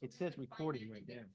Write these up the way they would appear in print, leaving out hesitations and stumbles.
It says recording right there.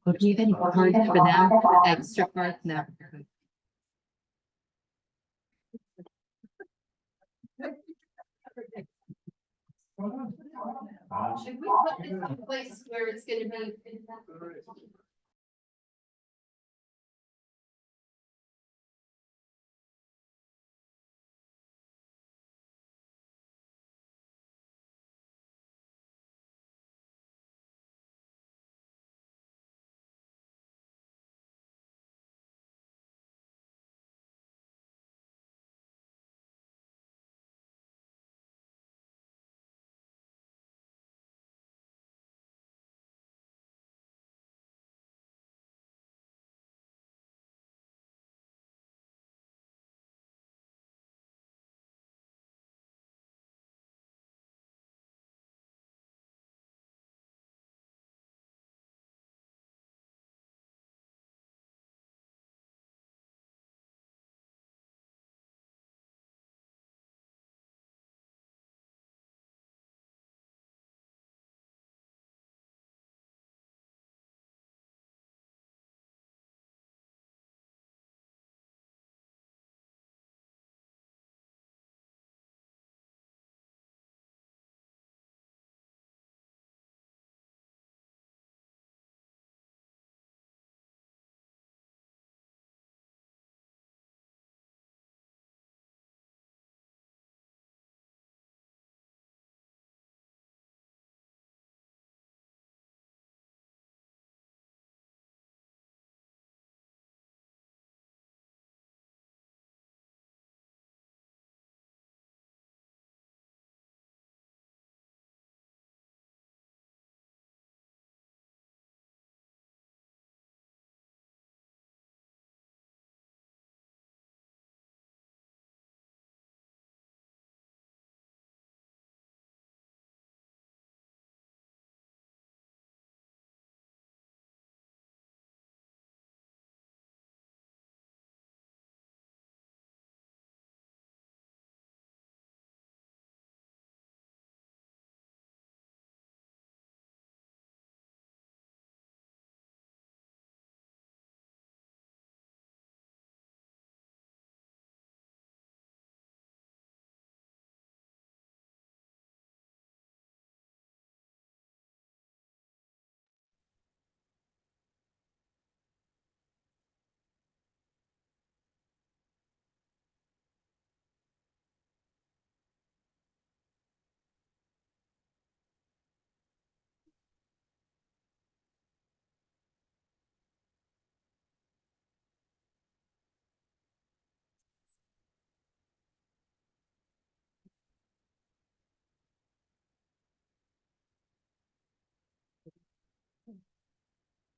Or do you have any cards for them? Extra cards? No. Should we put this in a place where it's gonna be?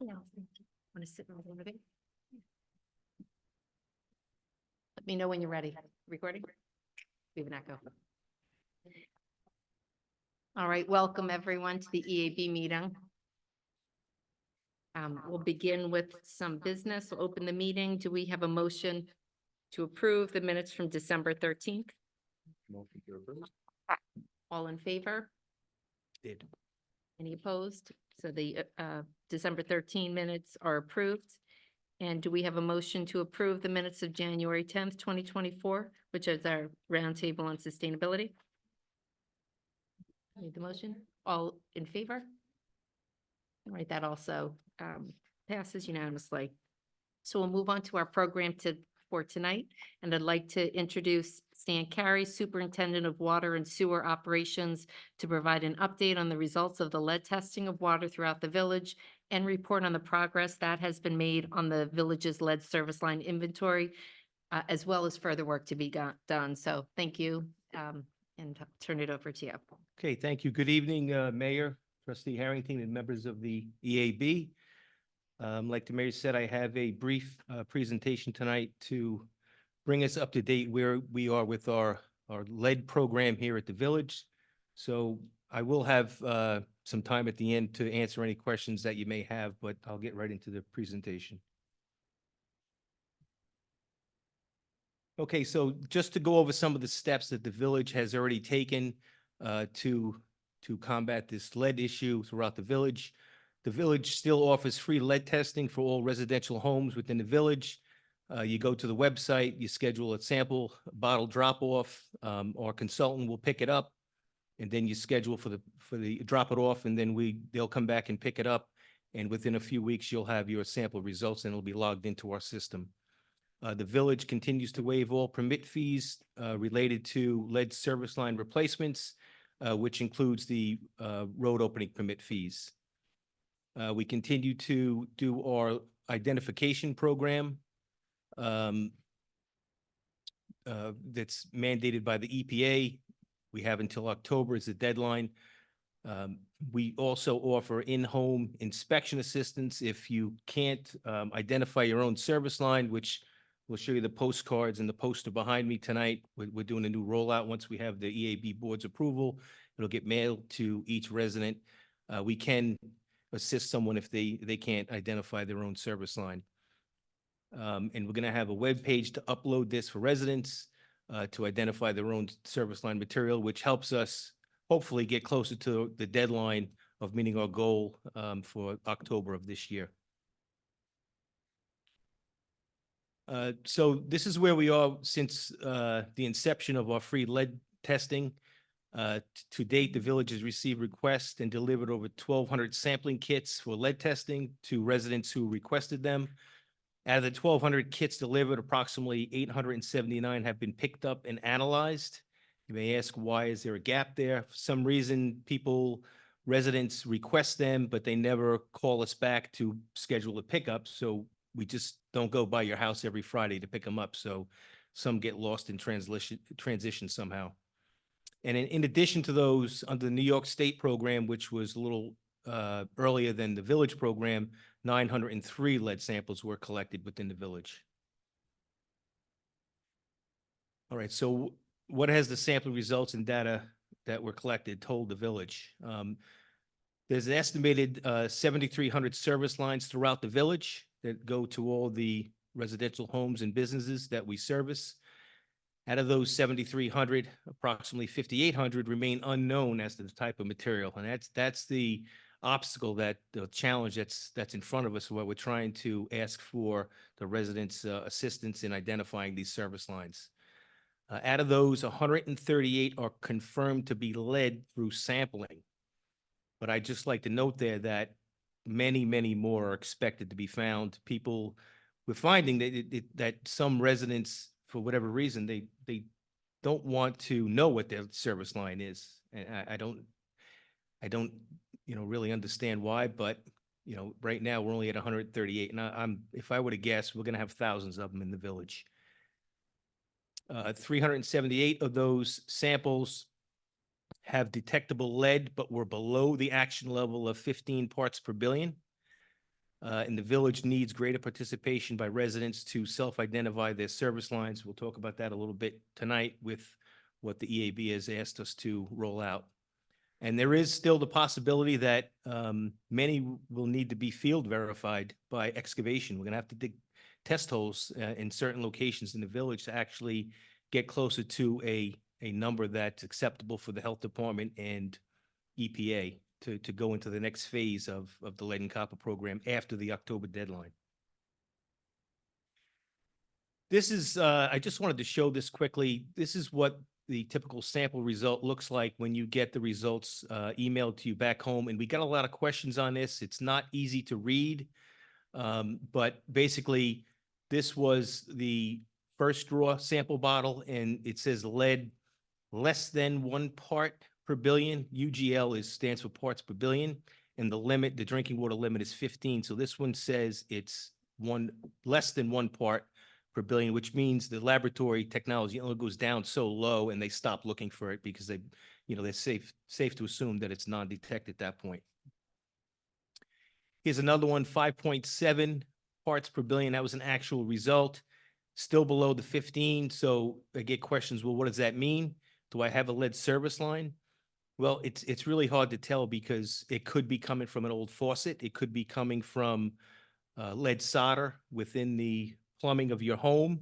Want to sit over there? Let me know when you're ready. Recording? We have an echo. All right, welcome everyone to the EAB meeting. We'll begin with some business. We'll open the meeting. Do we have a motion to approve the minutes from December 13th? Motion to approve. All in favor? Did. Any opposed? So the December 13 minutes are approved. And do we have a motion to approve the minutes of January 10th, 2024, which is our roundtable on sustainability? Need the motion? All in favor? All right, that also passes unanimously. So we'll move on to our program for tonight. And I'd like to introduce Stan Carey, Superintendent of Water and Sewer Operations, to provide an update on the results of the lead testing of water throughout the village and report on the progress that has been made on the village's lead service line inventory, as well as further work to be done. So thank you, and turn it over to you. Okay, thank you. Good evening, Mayor, Trustee Harrington, and members of the EAB. Like the mayor said, I have a brief presentation tonight to bring us up to date where we are with our lead program here at the village. So I will have some time at the end to answer any questions that you may have, but I'll get right into the presentation. Okay, so just to go over some of the steps that the village has already taken to combat this lead issue throughout the village. The village still offers free lead testing for all residential homes within the village. You go to the website, you schedule a sample bottle drop-off. Our consultant will pick it up, and then you schedule for the drop it off, and then they'll come back and pick it up. And within a few weeks, you'll have your sample results, and it'll be logged into our system. The village continues to waive all permit fees related to lead service line replacements, which includes the road opening permit fees. We continue to do our identification program that's mandated by the EPA. We have until October as the deadline. We also offer in-home inspection assistance if you can't identify your own service line, which we'll show you the postcards and the poster behind me tonight. We're doing a new rollout. Once we have the EAB board's approval, it'll get mailed to each resident. We can assist someone if they can't identify their own service line. And we're going to have a web page to upload this for residents to identify their own service line material, which helps us hopefully get closer to the deadline of meeting our goal for October of this year. So this is where we are since the inception of our free lead testing. To date, the village has received requests and delivered over 1,200 sampling kits for lead testing to residents who requested them. Out of the 1,200 kits delivered, approximately 879 have been picked up and analyzed. You may ask, why is there a gap there? For some reason, residents request them, but they never call us back to schedule a pickup. So we just don't go by your house every Friday to pick them up. So some get lost in transition somehow. And in addition to those, under the New York State program, which was a little earlier than the village program, 903 lead samples were collected within the village. All right, so what has the sampling results and data that were collected told the village? There's an estimated 7,300 service lines throughout the village that go to all the residential homes and businesses that we service. Out of those 7,300, approximately 5,800 remain unknown as to the type of material. And that's the obstacle, the challenge that's in front of us, where we're trying to ask for the residents' assistance in identifying these service lines. Out of those, 138 are confirmed to be lead through sampling. But I'd just like to note there that many, many more are expected to be found. We're finding that some residents, for whatever reason, they don't want to know what their service line is. And I don't really understand why, but right now we're only at 138. And if I were to guess, we're going to have thousands of them in the village. 378 of those samples have detectable lead, but were below the action level of 15 parts per billion. And the village needs greater participation by residents to self-identify their service lines. We'll talk about that a little bit tonight with what the EAB has asked us to roll out. And there is still the possibility that many will need to be field verified by excavation. We're going to have to dig test holes in certain locations in the village to actually get closer to a number that's acceptable for the health department and EPA to go into the next phase of the lead and copper program after the October deadline. This is, I just wanted to show this quickly. This is what the typical sample result looks like when you get the results emailed to you back home. And we got a lot of questions on this. It's not easy to read, but basically this was the first draw sample bottle, and it says lead less than 1 part per billion. UGL stands for parts per billion, and the limit, the drinking water limit, is 15. So this one says it's less than 1 part per billion, which means the laboratory technology only goes down so low, and they stop looking for it because they, they're safe to assume that it's non-detect at that point. Here's another one, 5.7 parts per billion. That was an actual result, still below the 15. So I get questions, well, what does that mean? Do I have a lead service line? Well, it's really hard to tell because it could be coming from an old faucet. It could be coming from lead solder within the plumbing of your home.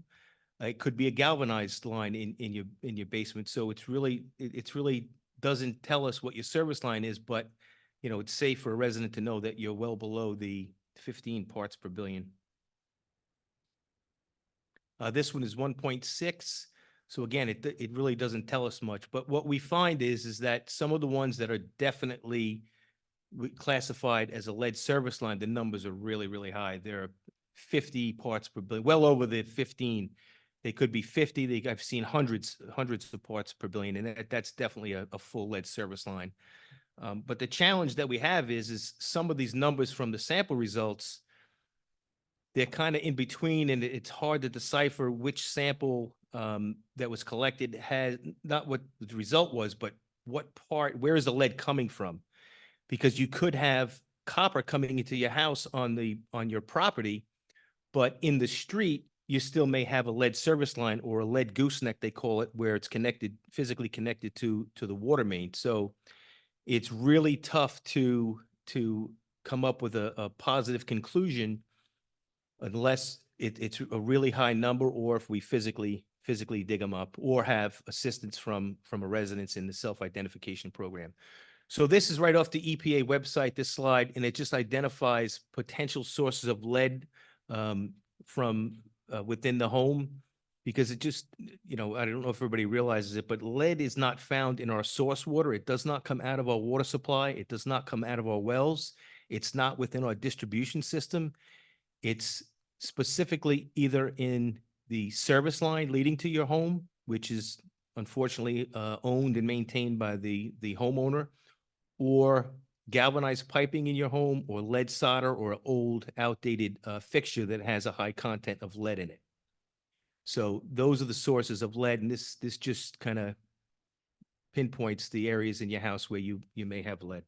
It could be a galvanized line in your basement. So it's really doesn't tell us what your service line is, but it's safe for a resident to know that you're well below the 15 parts per billion. This one is 1.6. So again, it really doesn't tell us much. But what we find is that some of the ones that are definitely classified as a lead service line, the numbers are really, really high. They're 50 parts per billion, well over the 15. They could be 50. I've seen hundreds of parts per billion, and that's definitely a full lead service line. But the challenge that we have is some of these numbers from the sample results, they're kind of in between, and it's hard to decipher which sample that was collected has not what the result was, but where is the lead coming from? Because you could have copper coming into your house on your property, but in the street, you still may have a lead service line or a lead gooseneck, they call it, where it's physically connected to the water main. So it's really tough to come up with a positive conclusion unless it's a really high number, or if we physically dig them up or have assistance from a residence in the self-identification program. So this is right off the EPA website, this slide, and it just identifies potential sources of lead from within the home, because it just, I don't know if everybody realizes it, but lead is not found in our source water. It does not come out of our water supply. It does not come out of our wells. It's not within our distribution system. It's specifically either in the service line leading to your home, which is unfortunately owned and maintained by the homeowner, or galvanized piping in your home, or lead solder, or an old outdated fixture that has a high content of lead in it. So those are the sources of lead, and this just kind of pinpoints the areas in your house where you may have lead.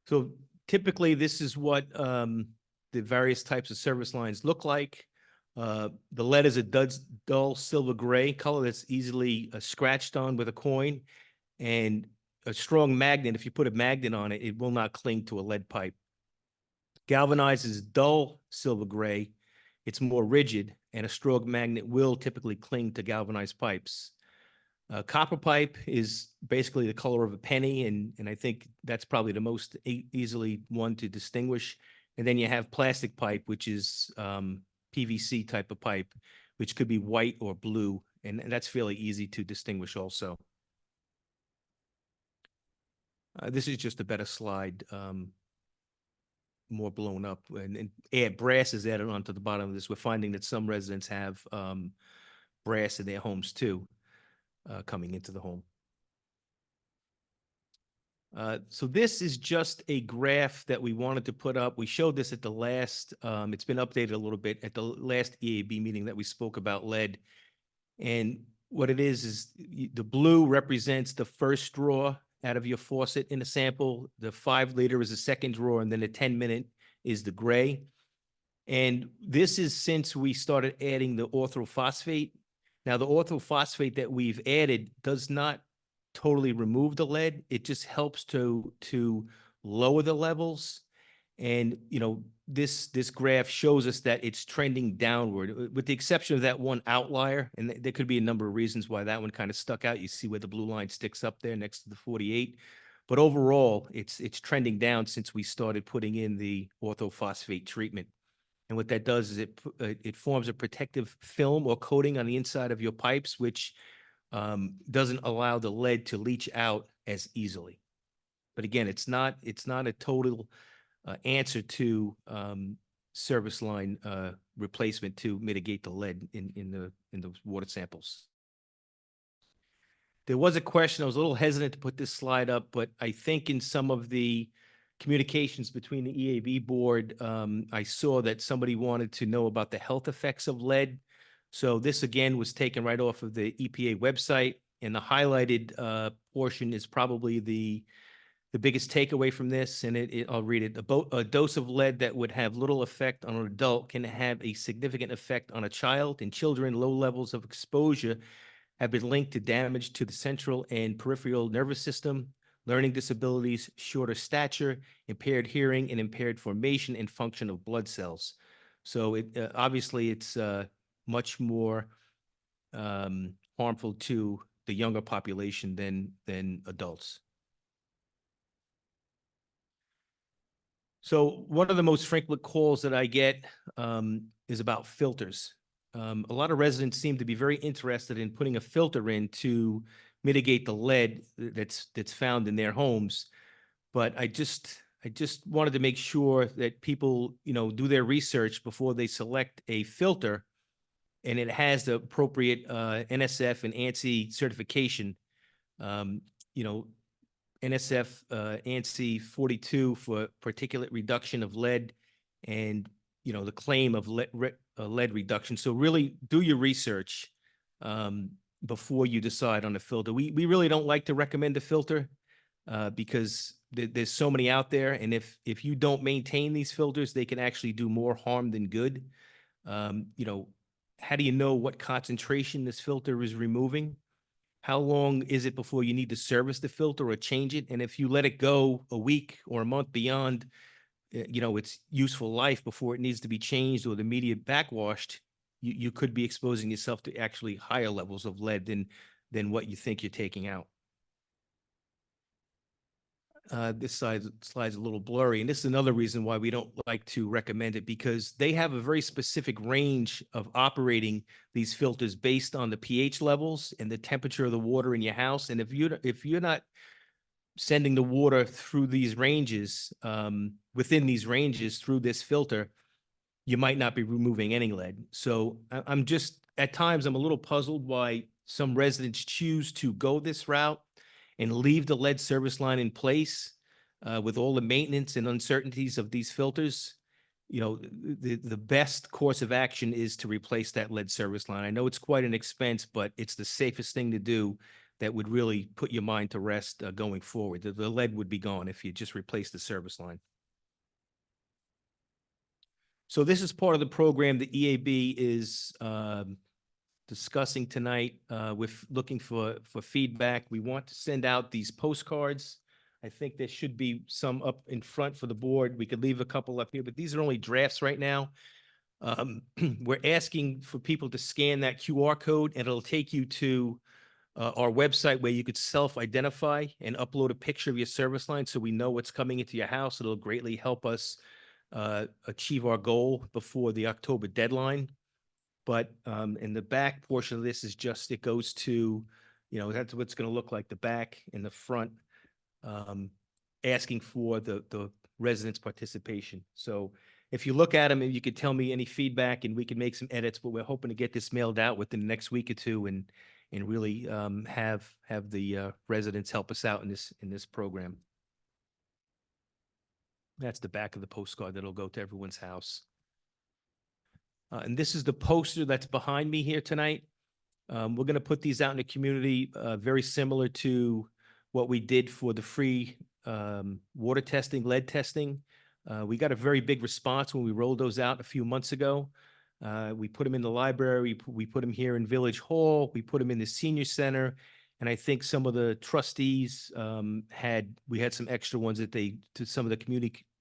So typically this is what the various types of service lines look like. The lead is a dull silver gray color that's easily scratched on with a coin, and a strong magnet, if you put a magnet on it, it will not cling to a lead pipe. Galvanized is dull silver gray. It's more rigid, and a strong magnet will typically cling to galvanized pipes. Copper pipe is basically the color of a penny, and I think that's probably the most easily one to distinguish. And then you have plastic pipe, which is PVC type of pipe, which could be white or blue, and that's fairly easy to distinguish also. This is just a better slide, more blown up, and brass is added onto the bottom of this. We're finding that some residents have brass in their homes too, coming into the home. So this is just a graph that we wanted to put up. We showed this at the last, it's been updated a little bit at the last EAB meeting that we spoke about lead. And what it is the blue represents the first draw, out of your faucet in a sample. The 5 liter is the second drawer, and then the 10-minute is the gray. And this is since we started adding the orthophosphate. Now, the orthophosphate that we've added does not totally remove the lead. It just helps to lower the levels. And, this graph shows us that it's trending downward, with the exception of that one outlier. And there could be a number of reasons why that one kind of stuck out. You see where the blue line sticks up there next to the 48. But overall, it's trending down since we started putting in the orthophosphate treatment. And what that does is it forms a protective film or coating on the inside of your pipes, which doesn't allow the lead to leach out as easily. But again, it's not a total answer to service line replacement to mitigate the lead in the water samples. There was a question, I was a little hesitant to put this slide up, but I think in some of the communications between the EAB board, I saw that somebody wanted to know about the health effects of lead. So this again was taken right off of the EPA website, and the highlighted portion is probably the biggest takeaway from this, and I'll read it. A dose of lead that would have little effect on an adult can have a significant effect on a child. In children, low levels of exposure have been linked to damage to the central and peripheral nervous system, learning disabilities, shorter stature, impaired hearing, and impaired formation and function of blood cells. So obviously it's much more harmful to the younger population than adults. So one of the most frequent calls that I get is about filters. A lot of residents seem to be very interested in putting a filter in to mitigate the lead that's found in their homes. But I just wanted to make sure that people, do their research before they select a filter, and it has the appropriate NSF and ANSI certification. NSF ANSI 42 for particulate reduction of lead, and the claim of lead reduction. So really do your research before you decide on a filter. We really don't like to recommend a filter because there's so many out there, and if you don't maintain these filters, they can actually do more harm than good. How do you know what concentration this filter is removing? How long is it before you need to service the filter or change it? And if you let it go a week or a month beyond, its useful life before it needs to be changed or the media backwashed, you could be exposing yourself to actually higher levels of lead than what you think you're taking out. This slide's a little blurry, and this is another reason why we don't like to recommend it, because they have a very specific range of operating these filters based on the pH levels and the temperature of the water in your house. And if you're not sending the water through these ranges, within these ranges through this filter, you might not be removing any lead. So I'm just, at times, I'm a little puzzled why some residents choose to go this route and leave the lead service line in place with all the maintenance and uncertainties of these filters. The best course of action is to replace that lead service line. I know it's quite an expense, but it's the safest thing to do that would really put your mind to rest going forward. The lead would be gone if you just replace the service line. So this is part of the program the EAB is discussing tonight with looking for feedback. We want to send out these postcards. I think there should be some up in front for the board. We could leave a couple up here, but these are only drafts right now. We're asking for people to scan that QR code, and it'll take you to our website where you could self-identify and upload a picture of your service line so we know what's coming into your house. It'll greatly help us achieve our goal before the October deadline. But in the back portion of this is just, it goes to, that's what it's going to look like, the back and the front, asking for the residents' participation. So if you look at them, you could tell me any feedback and we can make some edits, but we're hoping to get this mailed out within the next week or two and really have the residents help us out in this program. That's the back of the postcard that'll go to everyone's house. And this is the poster that's behind me here tonight. We're going to put these out in the community, very similar to what we did for the free water testing, lead testing. We got a very big response when we rolled those out a few months ago. We put them in the library, we put them here in Village Hall, we put them in the senior center. And I think some of the trustees we had some extra ones that to some of the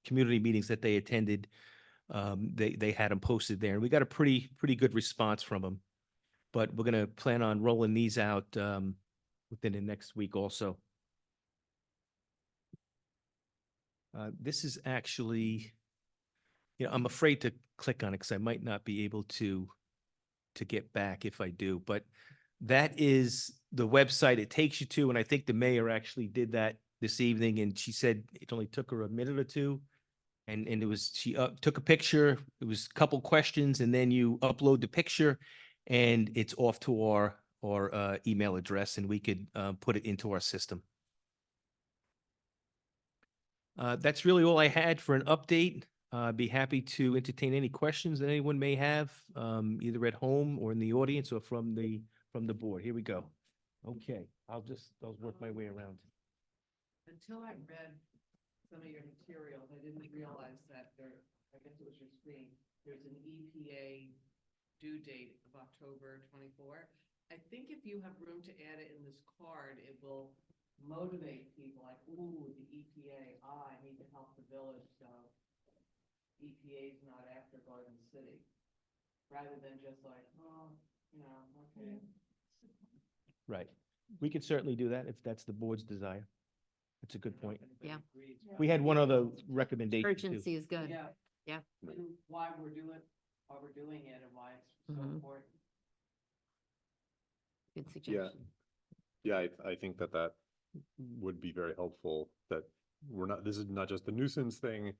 community meetings that they attended. They had them posted there, and we got a pretty good response from them. But we're gonna plan on rolling these out within the next week also. This is actually, I'm afraid to click on it because I might not be able to get back if I do, but that is the website it takes you to, and I think the mayor actually did that this evening, and she said it only took her a minute or two. And it was, she took a picture, it was a couple questions, and then you upload the picture and it's off to our email address, and we could put it into our system. That's really all I had for an update. I'd be happy to entertain any questions that anyone may have, either at home or in the audience or from the board. Here we go. Okay, I'll work my way around. Until I read some of your materials, I didn't realize that I guess it was your screen, there's an EPA due date of October 24. I think if you have room to add it in this card, it will motivate people like, ooh, the EPA, I need to help the village, so EPA's not after Garden City. Rather than just like, oh, okay. Right. We could certainly do that if that's the board's desire. That's a good point. Yeah. We had one other recommendation too. Urgency is good. Yeah. Yeah. And why we're doing it and why it's so Mhm. important. Good suggestion. Yeah, I think that would be very helpful, that this is not just a nuisance thing.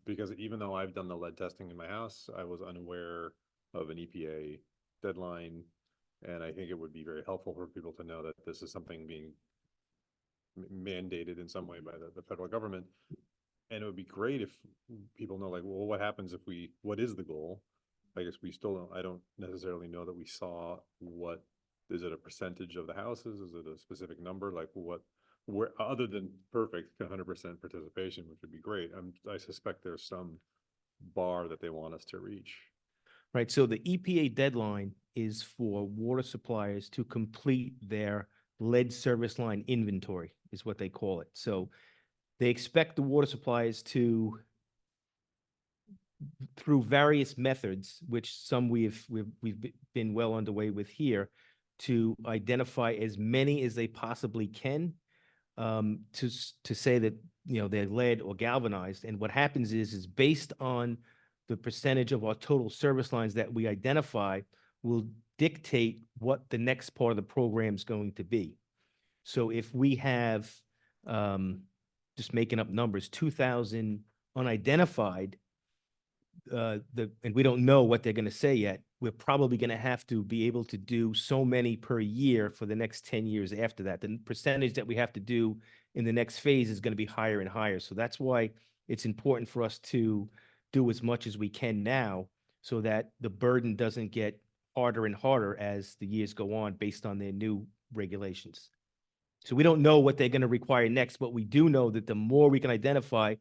Because even though I've done the lead testing in my house, I was unaware of an EPA deadline. And I think it would be very helpful for people to know that this is something being mandated in some way by the federal government. And it would be great if people know, like, well, what happens if what is the goal? I guess we still don't, I don't necessarily know that we saw is it a percentage of the houses? Is it a specific number? Like where, other than perfect 100% participation, which would be great. I suspect there's some bar that they want us to reach. Right, so the EPA deadline is for water suppliers to complete their lead service line inventory, is what they call it. So they expect the water suppliers to, through various methods, which some we've been well underway with here, to identify as many as they possibly can, to say that, they're lead or galvanized. And what happens is based on the percentage of our total service lines that we identify will dictate what the next part of the program is going to be. So if we have, just making up numbers, 2,000 unidentified, and we don't know what they're going to say yet, we're probably going to have to be able to do so many per year for the next 10 years after that. The percentage that we have to do in the next phase is going to be higher and higher. So that's why it's important for us to do as much as we can now, so that the burden doesn't get harder and harder as the years go on based on their new regulations. So we don't know what they're going to require next, but we do know that the more we can identify,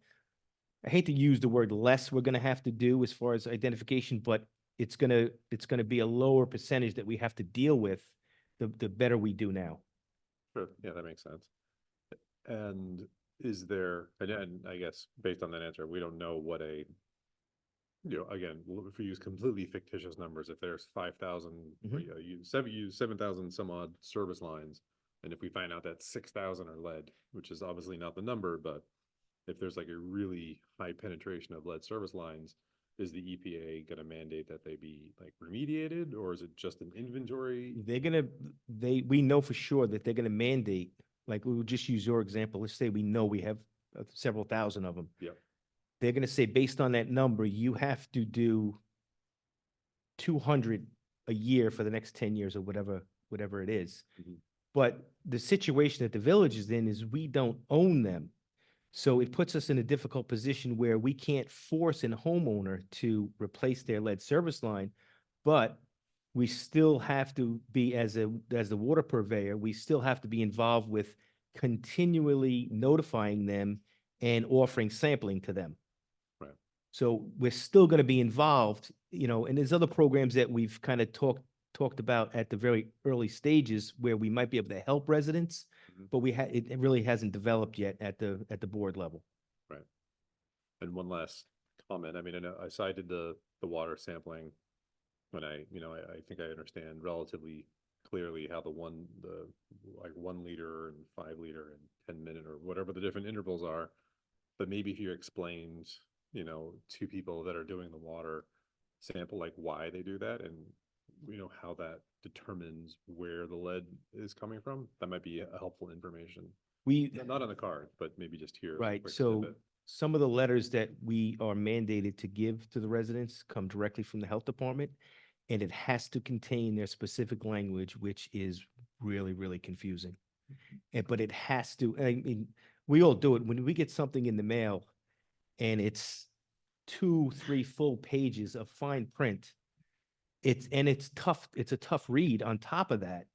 I hate to use the word less we're going to have to do as far as identification, but it's going to be a lower percentage that we have to deal with, the better we do now. Sure, yeah, that makes sense. And and I guess based on that answer, we don't know what again, if we use completely fictitious numbers, if there's 5,000, use 7,000 some odd service lines, and if we find out that 6,000 are lead, which is obviously not the number, but if there's like a really high penetration of lead service lines, is the EPA going to mandate that they be like remediated, or is it just an inventory? We know for sure that they're going to mandate, like we'll just use your example. Let's say we know we have several thousand of them. Yeah. They're going to say, based on that number, you have to do 200 a year for the next 10 years or whatever it is. Mhm. But the situation that the village is in is we don't own them. So it puts us in a difficult position where we can't force a homeowner to replace their lead service line, but we still have to be, as the water purveyor, we still have to be involved with continually notifying them and offering sampling to them. Right. So we're still going to be involved, and there's other programs that we've kind of talked about at the very early stages where we might be able to help residents, Mhm. but it really hasn't developed yet at the board level. And one last comment, I mean, I know I cited the water sampling when I think I understand relatively clearly how the like 1 liter and 5 liter and 10-minute or whatever the different intervals are. But maybe if you explained, to people that are doing the water sample, like why they do that and, how that determines where the lead is coming from, that might be a helpful information. We, Not on the card, but maybe just here. as a right, quick so snippet. some of the letters that we are mandated to give to the residents come directly from the health department, and it has to contain their specific language, which is really, really confusing. But it has to, I mean, we all do it. When we get something in the mail and it's 2, 3 full pages of fine print, it's tough. It's a tough read. On top of that,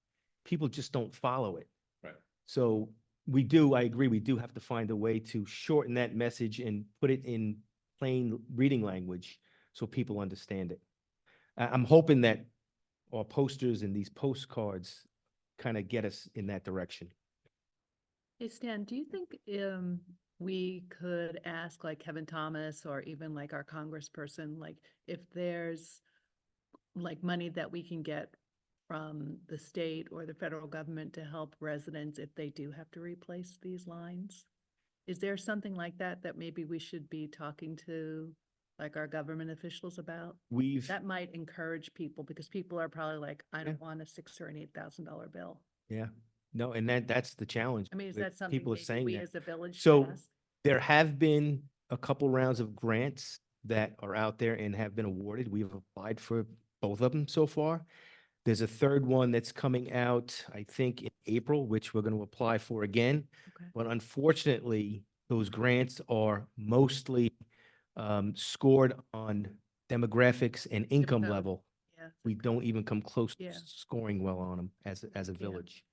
people just don't follow it. Right. So I agree, we do have to find a way to shorten that message and put it in plain reading language so people understand it. I'm hoping that our posters and these postcards kind of get us in that direction. Hey Stan, do you think we could ask like Kevin Thomas or even like our congressperson, like if there's like money that we can get from the state or the federal government to help residents if they do have to replace these lines? Is there something like that that maybe we should be talking to like our government officials about? We've, That might encourage people because people are probably like, I don't want a $6,000 or an $8,000 bill. yeah, no, and that's the challenge. I mean, is that that something people are maybe saying we that. as a village should So ask? there have been a couple rounds of grants that are out there and have been awarded. We've applied for both of them so far. There's a third one that's coming out, I think, in April, which we're going to apply for again. Okay. But unfortunately, those grants are mostly scored on demographics and income code. level. Yeah. We don't even come close to Yeah. scoring well on them as a Yeah. village.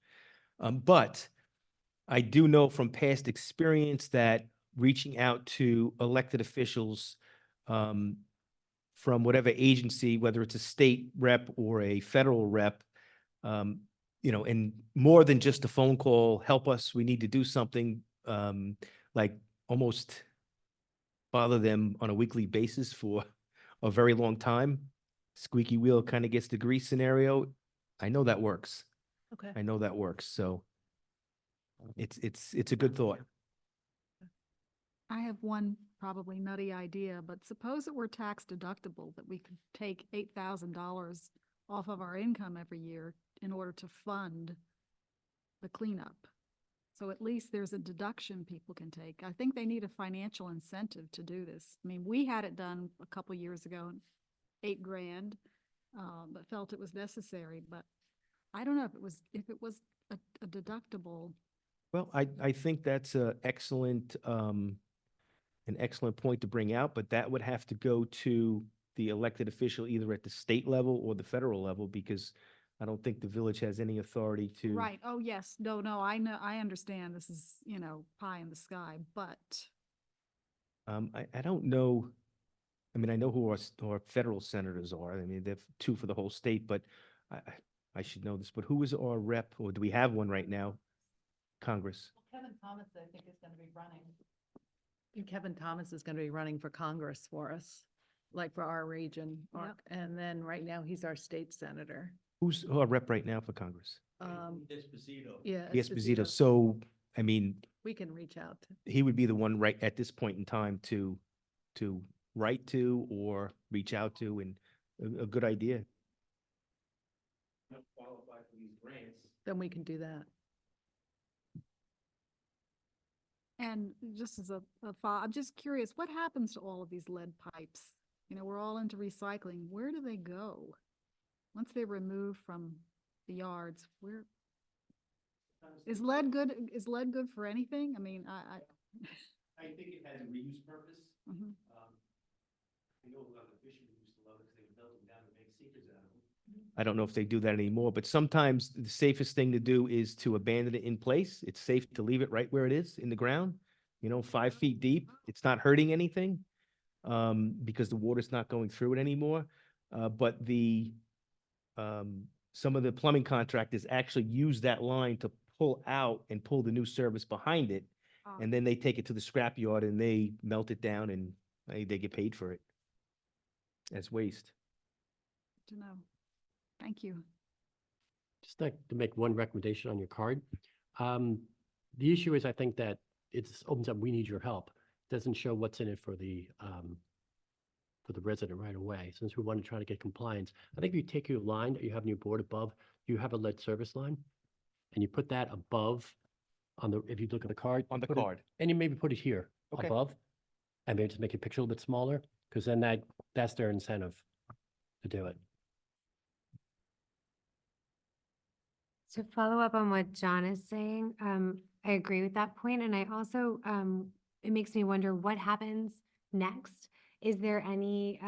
But I do know from past experience that reaching out to elected officials from whatever agency, whether it's a state rep or a federal rep, and more than just a phone call, help us, we need to do something, like almost bother them on a weekly basis for a very long time. Squeaky wheel kind of gets the grease scenario. I know that works. Okay. I know that works. So it's a good thought. I have one probably nutty idea, but suppose it were tax deductible that we could take $8,000 off of our income every year in order to fund the cleanup. So at least there's a deduction people can take. I think they need a financial incentive to do this. I mean, we had it done a couple years ago, $8,000, but felt it was necessary, but I don't know if it was a deductible. Well, I think that's an excellent point to bring out, but that would have to go to the elected official either at the state level or the federal level, because I don't think the village has any authority to. Right, oh, yes, no, I know, I understand this is, pie in the sky, but I don't know. I mean, I know who our federal senators are. I mean, they're 2 for the whole state, but I should know this, but who is our rep, or do we have one right now? Congress. Kevin Thomas, I think, is going to be running. Kevin Thomas is going to be running for Congress for us, like for our region. Yep. And then right now he's our state senator. Who's our rep right now for Congress? Yeah. Esposito. So, I mean, We can reach out to. he would be the one right at this point in time to write to or reach out to, and a good idea. Qualify for these grants. Then we can do that. And just as a thought, I'm just curious, what happens to all of these lead pipes? We're all into recycling. Where do they go? Once they're removed from the yards, where? Is lead good for anything? I mean, I think it has a reuse purpose. Mhm. I know a lot of the fishermen used to love it because they would melt them down and make seekers out of them. I don't know if they do that anymore, but sometimes the safest thing to do is to abandon it in place. It's safe to leave it right where it is in the ground, 5 feet deep. It's not hurting anything, because the water's not going through it anymore. But some of the plumbing contractors actually use that line to pull out and pull the new service behind it. And then they take it to the scrapyard and they melt it down and they get paid for it as waste. To know. Thank you. Just like to make one recommendation on your card. The issue is, I think that it's opens up, we need your help. Doesn't show what's in it for the resident right away, since we want to try to get compliance. I think if you take your line that you have on your board above, you have a lead service line, and you put that above if you look at the card. On the put it- card. And you maybe put it here Okay. above, and maybe just make your picture a little bit smaller, because then that's their incentive to do it. To follow up on what John is saying, I agree with that point, and I also, it makes me wonder what happens next. Is there any,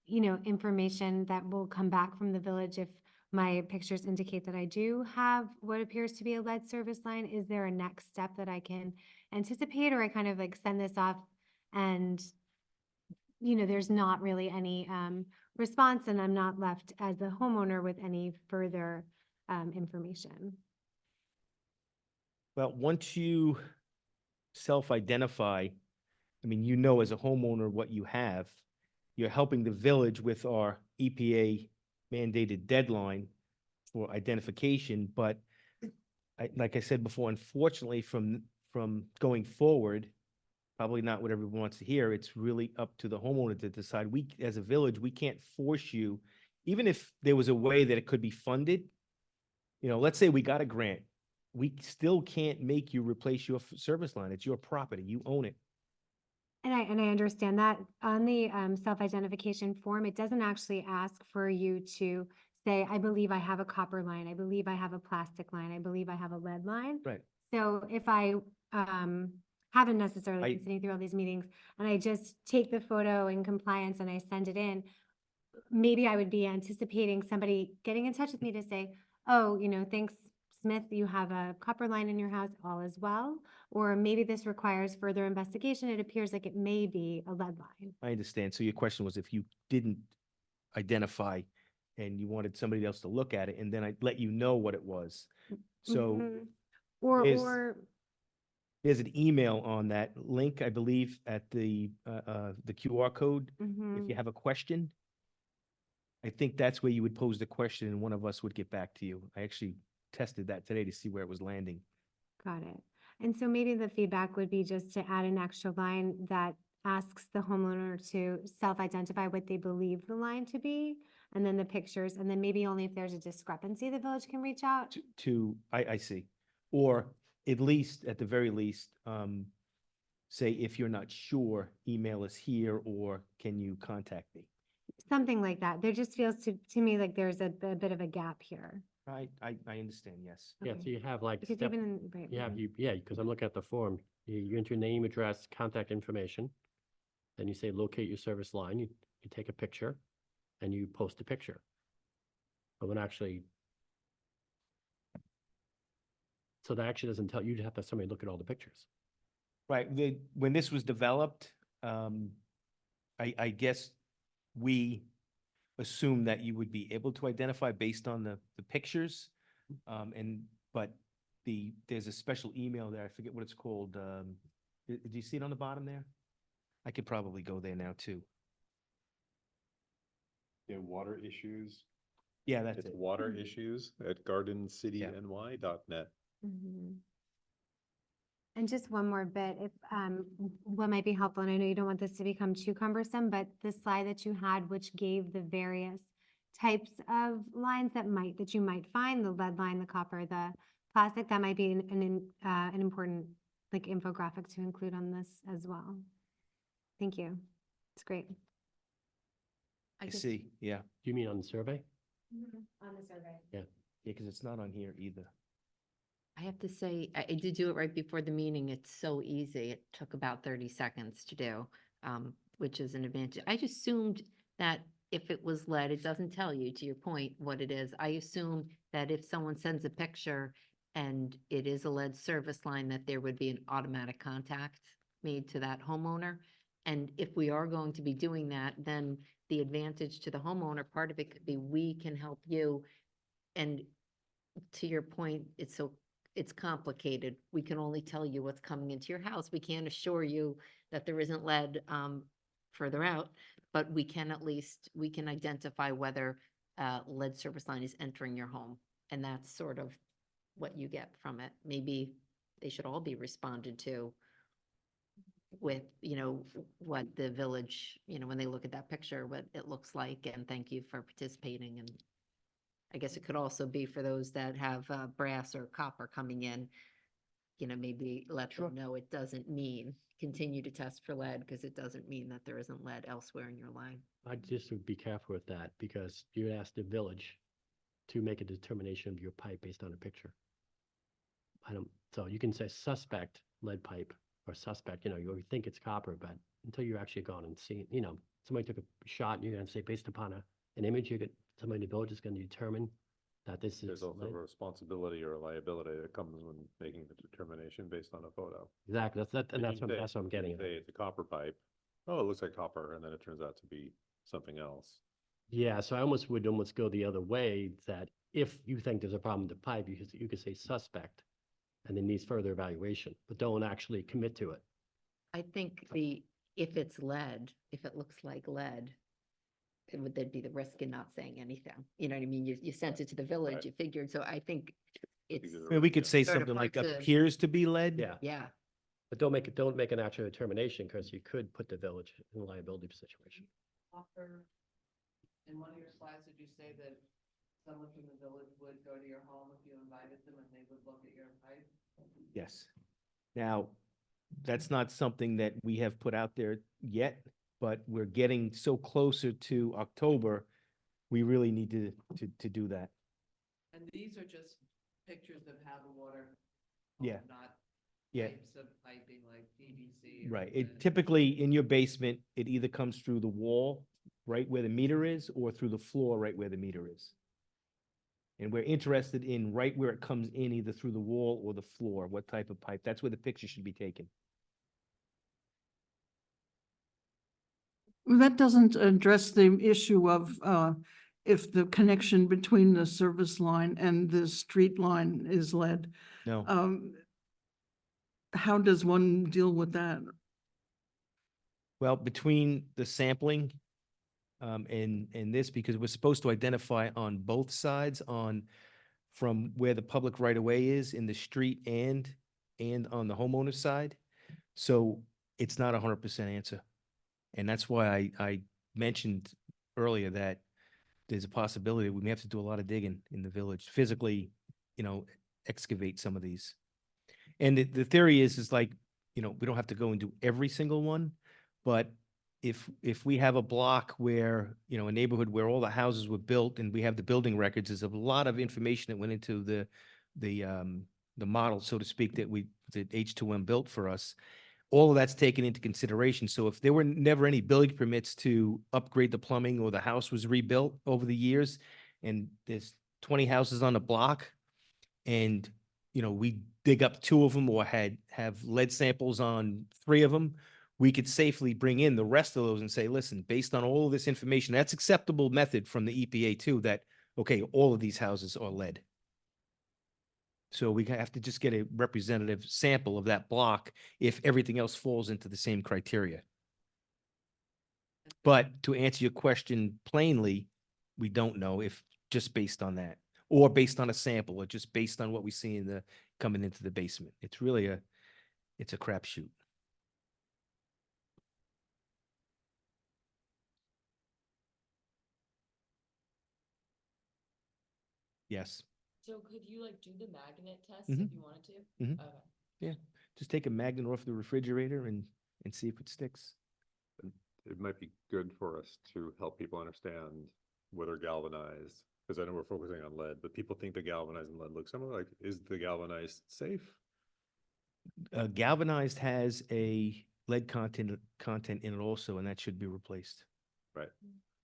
information that will come back from the village if my pictures indicate that I do have what appears to be a lead service line? Is there a next step that I can anticipate, or I kind of like send this off and, there's not really any, response, and I'm not left as a homeowner with any further information? Well, once you self-identify, as a homeowner what you have, you're helping the village with our EPA mandated deadline for identification, but like I said before, unfortunately, from going forward, probably not what everyone wants to hear, it's really up to the homeowner to decide. We, as a village, we can't force you, even if there was a way that it could be funded. Let's say we got a grant, we still can't make you replace your service line. It's your property. You own it. And I understand that. On the self-identification form, it doesn't actually ask for you to say, I believe I have a copper line, I believe I have a plastic line, I believe I have a lead line. Right. So if I haven't necessarily been sitting through all these meetings, and I just take the photo in compliance and I send it in, maybe I would be anticipating somebody getting in touch with me to say, oh, thanks, Smith, you have a copper line in your house, all is well. Or maybe this requires further investigation. It appears like it may be a lead line. I understand. So your question was if you didn't identify and you wanted somebody else to look at it, and then I'd let you know what it was. So Mhm. Or, is- or, there's an email on that link, I believe, at the QR code. If mhm. you have a question, I think that's where you would pose the question and one of us would get back to you. I actually tested that today to see where it was landing. Got it. And so maybe the feedback would be just to add an extra line that asks the homeowner to self-identify what they believe the line to be, and then the pictures, and then maybe only if there's a discrepancy, the village can reach out. I see. Or at least, at the very least, say if you're not sure, email us here, or can you contact me? Something like that. There just feels to me like there's a bit of a gap here. I understand, yes. Yeah, Okay. so you have like Because step, even in, right. because I'm looking at the form, you enter your name, address, contact information. Then you say locate your service line, you take a picture and you post a picture. But when actually, so that actually doesn't tell, you'd have to have somebody look at all the pictures. Right, when this was developed, I guess we assumed that you would be able to identify based on the pictures. But there's a special email there, I forget what it's called. Do you see it on the bottom there? I could probably go there now too. Yeah, water issues. Yeah, that's It's it. water issues at gardencityny.net. Mhm. And just one more bit, if, what might be helpful, and I know you don't want this to become too cumbersome, but the slide that you had, which gave the various types of lines that you might find, the lead line, the copper, the plastic, that might be an important, like, infographic to include on this as well. Thank you. It's great. I guess- see, yeah, Do you mean on the survey? On the survey. yeah, because it's not on here either. I have to say, I did do it right before the meeting. It's so easy. It took about 30 seconds to do, which is an advantage. I just assumed that if it was lead, it doesn't tell you, to your point, what it is. I assume that if someone sends a picture and it is a lead service line, that there would be an automatic contact made to that homeowner. And if we are going to be doing that, then the advantage to the homeowner, part of it could be we can help you. And to your point, it's complicated. We can only tell you what's coming into your house. We can't assure you that there isn't lead further out, but we can we can identify whether lead service line is entering your home. And that's sort of what you get from it. Maybe they should all be responded to with, what the village, when they look at that picture, what it looks like, and thank you for participating. And I guess it could also be for those that have brass or copper coming in, maybe let them know it doesn't mean continue to test for lead, because it doesn't mean that there isn't lead elsewhere in your line. I just would be careful with that, because you ask the village to make a determination of your pipe based on a picture. So you can say suspect lead pipe or suspect, you think it's copper, but until you actually gone and seen, somebody took a shot and you're gonna say based upon an image, somebody in the village is gonna determine that this is There's also lead. a responsibility or a liability that comes when making the determination based on a photo. Exactly, and that's You what, say- that's what I'm getting you at. say it's a copper pipe. Oh, it looks like copper, and then it turns out to be something else. Yeah, so I would almost go the other way, that if you think there's a problem with the pipe, you could say suspect, and then needs further evaluation, but don't actually commit to it. I think if it's lead, if it looks like lead, there'd be the risk in not saying anything. You know what I mean? You sent it to the village, Right. you figured, so I think it's, there's a I mean, we risk, could yeah. say Sort of something like hard to- appears to be lead. Yeah, yeah. but don't make an actual determination, because you could put the village in a liability situation. Offer, in one of your slides, did you say that someone from the village would go to your home if you invited them and they would look at your pipe? Yes. Now, that's not something that we have put out there yet, but we're getting so closer to October, we really need to do that. And these are just pictures of how the water. Yeah. flows, Not Yeah, types of piping like PVC. or right. lead. It typically, in your basement, it either comes through the wall, right where the meter is, or through the floor, right where the meter is. And we're interested in right where it comes in, either through the wall or the floor, what type of pipe. That's where the picture should be taken. Well, that doesn't address the issue of if the connection between the service line and the street line is lead. No. How does one deal with that? Well, between the sampling and this, because we're supposed to identify on both sides, from where the public right of way is in the street and on the homeowner's side. So it's not 100% answer. And that's why I mentioned earlier that there's a possibility we may have to do a lot of digging in the village, physically, excavate some of these. And the theory is like, we don't have to go and do every single one, but if we have a block where, a neighborhood where all the houses were built and we have the building records, there's a lot of information that went into the model, so to speak, that H2M built for us. All of that's taken into consideration. So if there were never any building permits to upgrade the plumbing, or the house was rebuilt over the years, and there's 20 houses on the block, and we dig up 2 of them, or have lead samples on 3 of them, we could safely bring in the rest of those and say, listen, based on all of this information, that's acceptable method from the EPA too, that, okay, all of these houses are lead. So we have to just get a representative sample of that block if everything else falls into the same criteria. But to answer your question plainly, we don't know if just based on that, or based on a sample, or just based on what we see coming into the basement. It's really it's a crapshoot. Yes. So could you do the magnet test Mhm. if you wanted to? Mhm. Okay. Yeah, just take a magnet off the refrigerator and see if it sticks. It might be good for us to help people understand whether galvanized, because I know we're focusing on lead, but people think the galvanized and lead look similar. Like, is the galvanized safe? Galvanized has a lead content in it also, and that should be replaced. Right.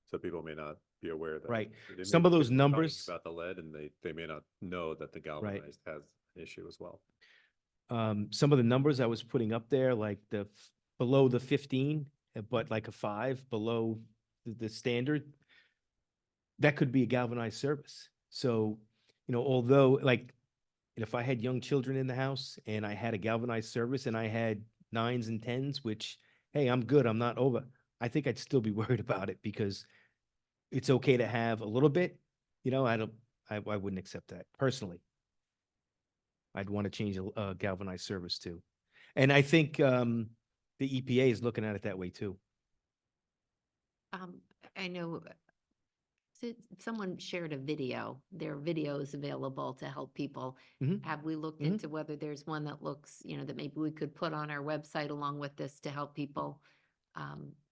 So people may not be aware that. Right. they may Some be of those just talking numbers- About the lead, and they may not know that the galvanized has an issue as well. Some of the numbers I was putting up there, like below the 15, but like a 5 below the standard, that could be a galvanized service. So, although like, if I had young children in the house and I had a galvanized service and I had 9s and 10s, which, hey, I'm good, I'm not over, I think I'd still be worried about it because it's okay to have a little bit, I wouldn't accept that personally. I'd want to change a galvanized service too. And I think the EPA is looking at it that way too. I know someone shared a video. There are videos available to help people. Mhm. Have we looked Mhm. into whether there's one that looks, that maybe we could put on our website along with this to help people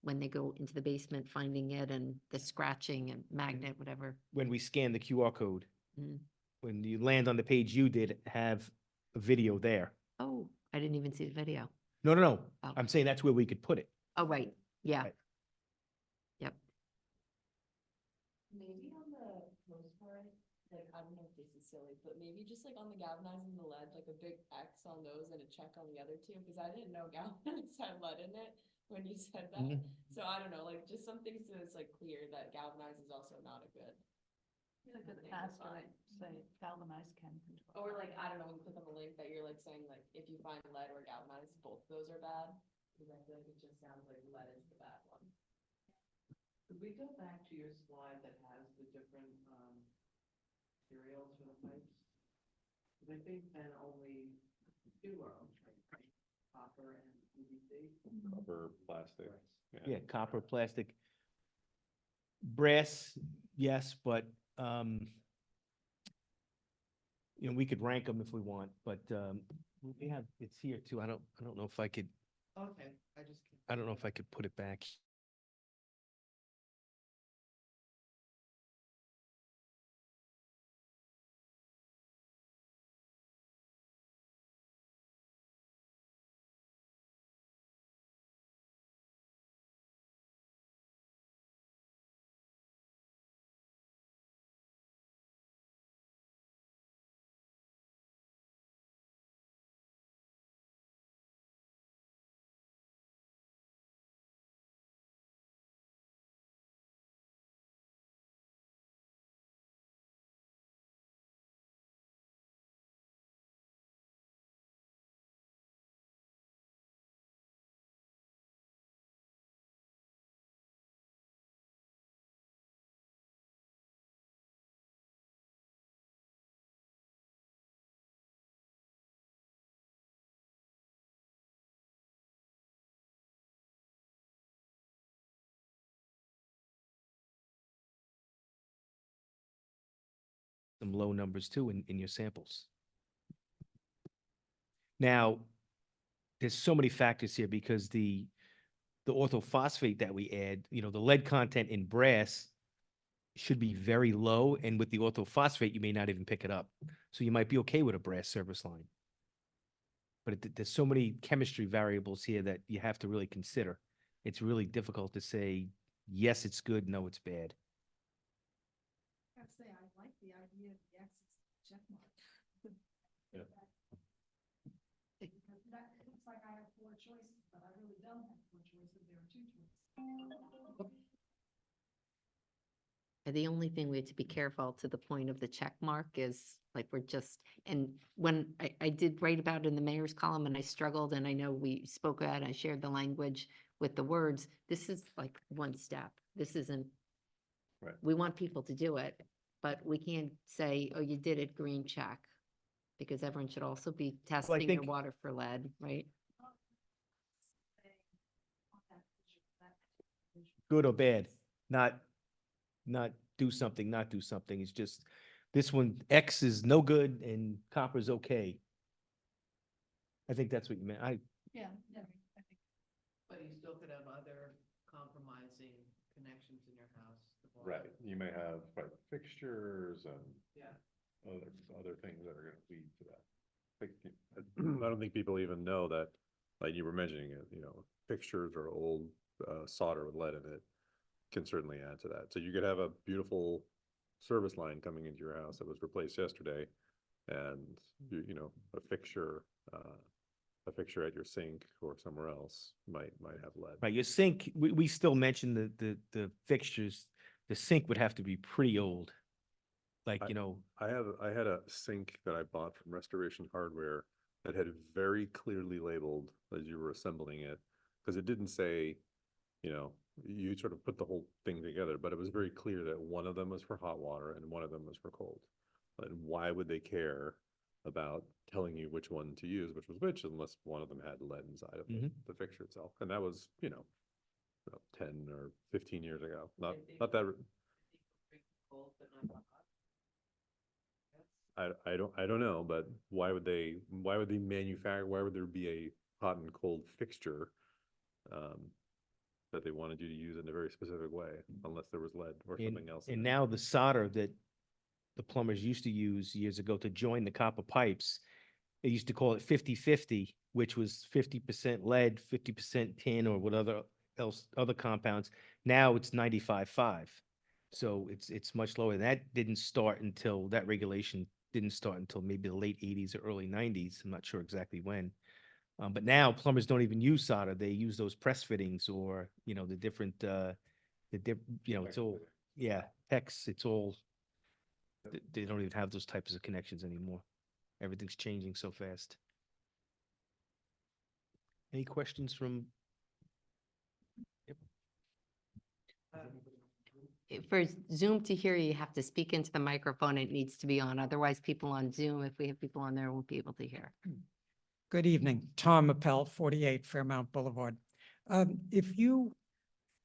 when they go into the basement, finding it and the scratching and magnet, whatever. When we scan the QR code, Mm. when you land on the page you did, have a video there. Oh, I didn't even see the video. No, no, no. Oh. I'm saying that's where we could put it. Oh, right. Yeah. Right. Yep. Maybe on the postcard, like, I don't know if this is silly, but maybe just like on the galvanizing the lead, like a big X on those and a check on the other two, because I didn't know galvanized had lead in it when you said that. Mhm. So I don't know, like, just something so it's like clear that galvanized is also not a good. Like thing an to asterisk, find. say galvanized can control. Or like, I don't know, when you click on the link that you're like saying like, if you find lead or galvanized, both those are bad. Because I feel like it just sounds like lead is the bad one. Could we go back to your slide that has the different, materials for the pipes? 'Cause I think then only two are on trade, right? Copper and PVC. Copper, plastic. Yeah, copper, plastic. Brass, yes, but, we could rank them if we want, but, we have, it's here too. I don't know if I could, Okay, I just. I don't know if I could put it back. Some low numbers too in your samples. Now, there's so many factors here because the orthophosphate that we add, the lead content in brass should be very low, and with the orthophosphate, you may not even pick it up. So you might be okay with a brass service line. But there's so many chemistry variables here that you have to really consider. It's really difficult to say, yes, it's good, no, it's bad. I'd say I like the idea of the access check mark. Yeah. Because that looks like I have 4 choices, but I really don't have 4 choices, there are 2 choices. The only thing we have to be careful to the point of the check mark is like and when I did write about it in the mayor's column and I struggled and I know we spoke about, I shared the language with the words, this is like one step. This isn't. Right. We want people to do it, but we can't say, oh, you did it, green check. Because everyone should also be testing their think- water for lead, right? Good or bad, not do something, not do something. It's just, this one, X is no good and copper is okay. I think that's what you meant. Yeah, I think. But you still could have other compromising connections in your house. Right, you may have fixtures and Yeah. other things that are gonna lead to that. I don't think people even know that, like you were mentioning it, fixtures are old solder with lead in it. can certainly add to that. So you could have a beautiful service line coming into your house that was replaced yesterday, and you know, a fixture at your sink or somewhere else might have lead. Right, your sink, we still mentioned the fixtures. The sink would have to be pretty old. Like, you know, I had a sink that I bought from Restoration Hardware that had very clearly labeled as you were assembling it, because it didn't say, you know, you sort of put the whole thing together, but it was very clear that one of them was for hot water and one of them was for cold. And why would they care about telling you which one to use, which was which, unless one of them had lead inside of the fixture itself? And that was, you know, about 10 or 15 years ago. Not that. I don't know, but why would there be a hot and cold fixture that they wanted you to use in a very specific way, unless there was lead or something else? and now the solder that the plumbers used to use years ago to join the copper pipes, they used to call it 50-50, which was 50% lead, 50% tin, or what other compounds. Now it's 95-5. So it's much lower. That regulation didn't start until maybe the late 80s or early 90s. I'm not sure exactly when. But now plumbers don't even use solder. They use those press fittings, or, you know, it's all, yeah, PEX, it's all, they don't even have those types of connections anymore. Everything's changing so fast. Any questions from? For Zoom to hear you, you have to speak into the microphone. It needs to be on. Otherwise, people on Zoom, if we have people on there, won't be able to hear. Good evening, Tom Appel, 48 Fairmount Boulevard. If you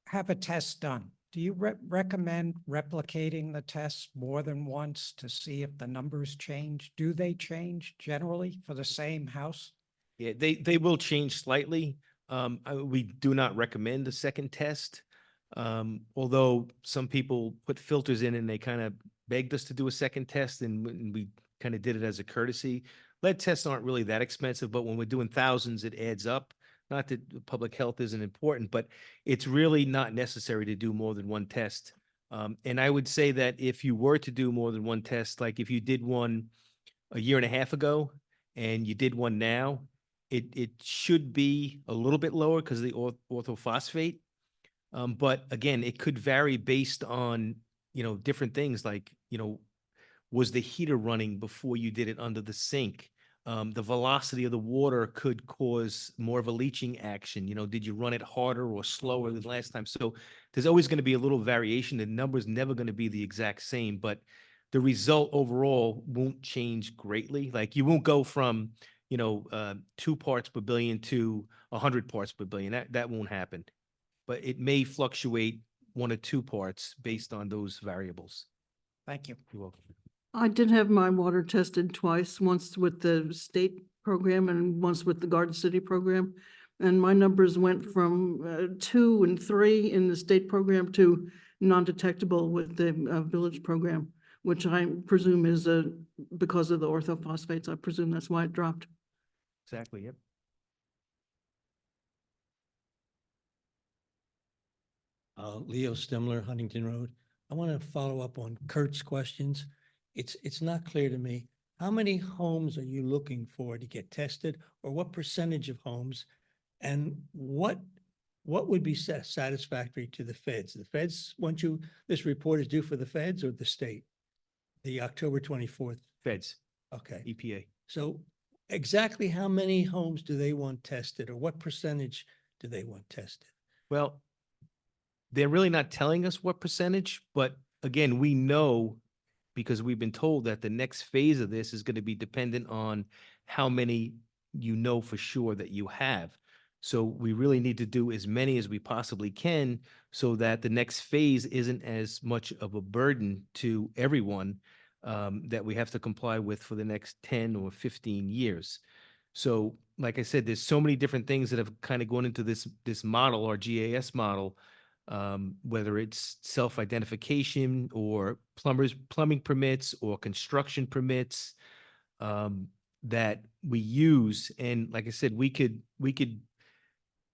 have a test done, do you recommend replicating the test more than once to see if the numbers change? Do they change generally for the same house? Yeah, they will change slightly. We do not recommend a second test. Although some people put filters in and they kind of begged us to do a second test, and we kind of did it as a courtesy. Lead tests aren't really that expensive, but when we're doing thousands, it adds up. Not that public health isn't important, but it's really not necessary to do more than one test. And I would say that if you were to do more than one test, like if you did one a year and a half ago and you did one now, it should be a little bit lower because of the orthophosphate. But again, it could vary based on, you know, different things like, you know, was the heater running before you did it under the sink? The velocity of the water could cause more of a leaching action. You know, did you run it harder or slower than last time? So there's always going to be a little variation. The number's never going to be the exact same, but the result overall won't change greatly. Like you won't go from, you know, 2 parts per billion to 100 parts per billion. That won't happen. But it may fluctuate 1 or 2 parts based on those variables. Thank you. You're welcome. I did have my water tested twice, once with the state program and once with the Garden City program. And my numbers went from 2 and 3 in the state program to non-detectable with the village program, which I presume is because of the orthophosphates. I presume that's why it dropped. Exactly, yep. Leo Stemler, Huntington Road. I want to follow up on Kurt's questions. It's not clear to me, how many homes are you looking for to get tested, or what percentage of homes? And what would be satisfactory to the feds? The feds, this report is due for the feds or the state? The October 24th? Feds, Okay. EPA. So exactly how many homes do they want tested, or what percentage do they want tested? Well, they're really not telling us what percentage, but again, we know because we've been told that the next phase of this is going to be dependent on how many you know for sure that you have. So we really need to do as many as we possibly can so that the next phase isn't as much of a burden to everyone that we have to comply with for the next 10 or 15 years. So like I said, there's so many different things that have kind of gone into this model, our GAS model, whether it's self-identification or plumbing permits or construction permits that we use. And like I said, we could,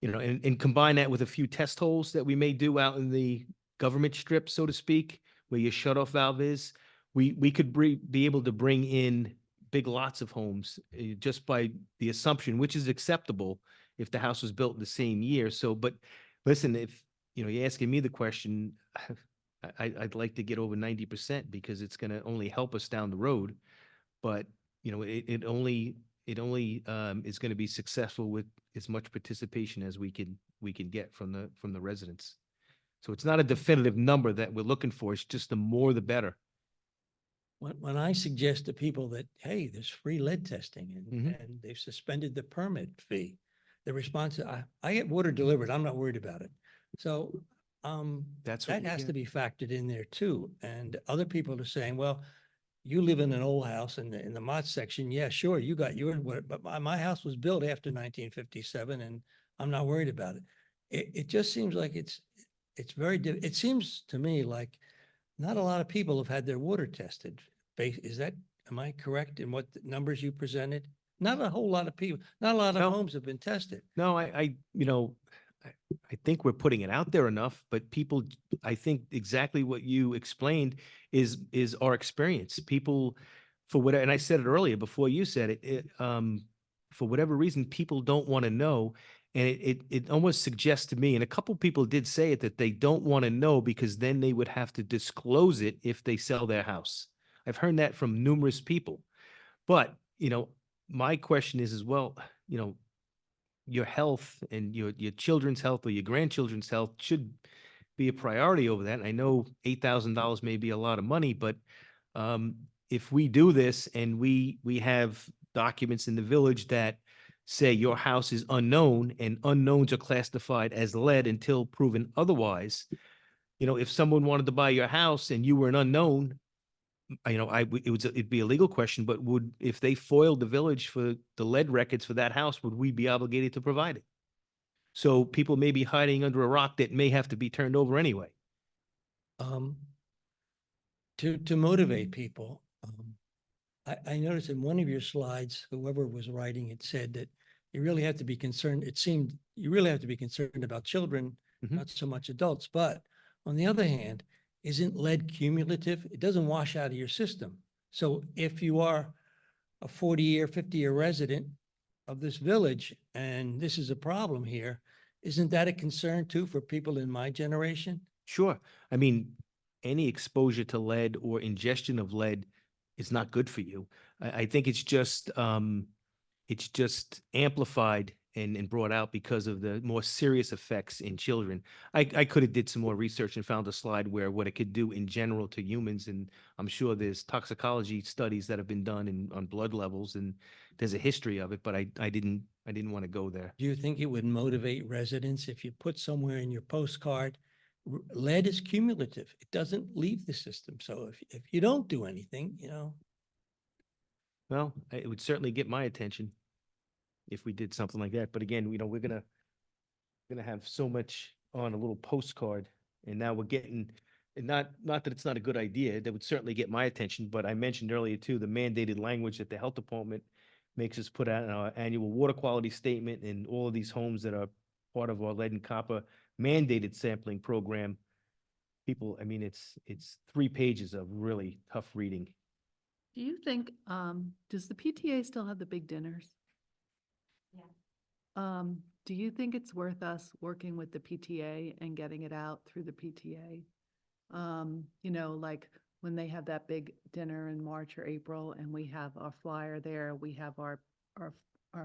you know, and combine that with a few test holes that we may do out in the government strip, so to speak, where your shut-off valve is, we could be able to bring in big lots of homes just by the assumption, which is acceptable if the house was built in the same year. So, but listen, if, you're asking me the question, I'd like to get over 90% because it's going to only help us down the road. But, it only is going to be successful with as much participation as we can get from the residents. So it's not a definitive number that we're looking for. It's just the more the better. When I suggest to people that, hey, there's free lead testing Mhm. and they've suspended the permit fee, the response, I get water delivered. I'm not worried about it. So, That's what that we has get. to be factored in there too. And other people are saying, well, you live in an old house in the Mott section. Yeah, sure, you got yours, but my house was built after 1957 and I'm not worried about it. It just seems like it's it seems to me like not a lot of people have had their water tested. Am I correct in what the numbers you presented? Not a whole lot of people, not a lot of No. homes have been tested. No, I think we're putting it out there enough, but people, I think exactly what you explained is our experience. People, for whatever, and I said it earlier before you said it, for whatever reason, people don't want to know. And it almost suggests to me, and a couple people did say it, that they don't want to know because then they would have to disclose it if they sell their house. I've heard that from numerous people. But, my question is as well, your health and your children's health or your grandchildren's health should be a priority over that. And I know $8,000 may be a lot of money, but if we do this and we have documents in the village that say your house is unknown and unknowns are classified as lead until proven otherwise, if someone wanted to buy your house and you were an unknown, it'd be a legal question, but if they foiled the village for the lead records for that house, would we be obligated to provide it? So people may be hiding under a rock that may have to be turned over anyway. Um, to motivate people, I noticed in one of your slides, whoever was writing it said that you really have to be concerned. It seemed you really have to be concerned about children, Mhm. not so much adults. But on the other hand, isn't lead cumulative? It doesn't wash out of your system. So if you are a 40-year, 50-year resident of this village and this is a problem here, isn't that a concern too for people in my generation? Sure. I mean, any exposure to lead or ingestion of lead is not good for you. I think it's just amplified and brought out because of the more serious effects in children. I could have did some more research and found a slide where what it could do in general to humans, and I'm sure there's toxicology studies that have been done on blood levels, and there's a history of it, but I didn't want to go there. Do you think it would motivate residents if you put somewhere in your postcard, lead is cumulative. It doesn't leave the system. So if you don't do anything, Well, it would certainly get my attention if we did something like that. But again, we're gonna have so much on a little postcard, and now we're getting, and not that it's not a good idea. That would certainly get my attention. But I mentioned earlier too, the mandated language that the health department makes us put out in our annual water quality statement, and all of these homes that are part of our lead and copper mandated sampling program. People, I mean, it's 3 pages of really tough reading. Do you think, does the PTA still have the big dinners? Do you think it's worth us working with the PTA and getting it out through the PTA? Like when they have that big dinner in March or April and we have our flyer there, we have our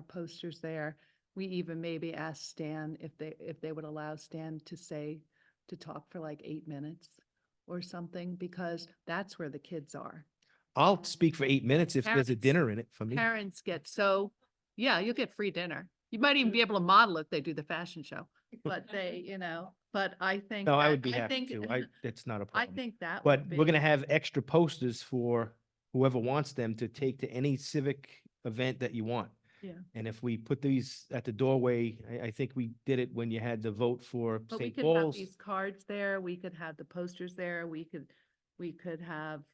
posters there. We even maybe ask Stan if they would allow Stan to talk for like 8 minutes or something, because that's where the kids are. I'll speak for 8 minutes if there's a Parents- dinner in it for me. Parents get yeah, you'll get free dinner. You might even be able to model if they do the fashion show, but but I think. No, I that- would be I happy think- to. That's not a I problem. think that But would we're gonna be- have extra posters for whoever wants them to take to any civic event that you want. Yeah. And if we put these at the doorway, I think we did it when you had the vote for But we St. could have Paul's. these cards there, we could have the posters there, we could have,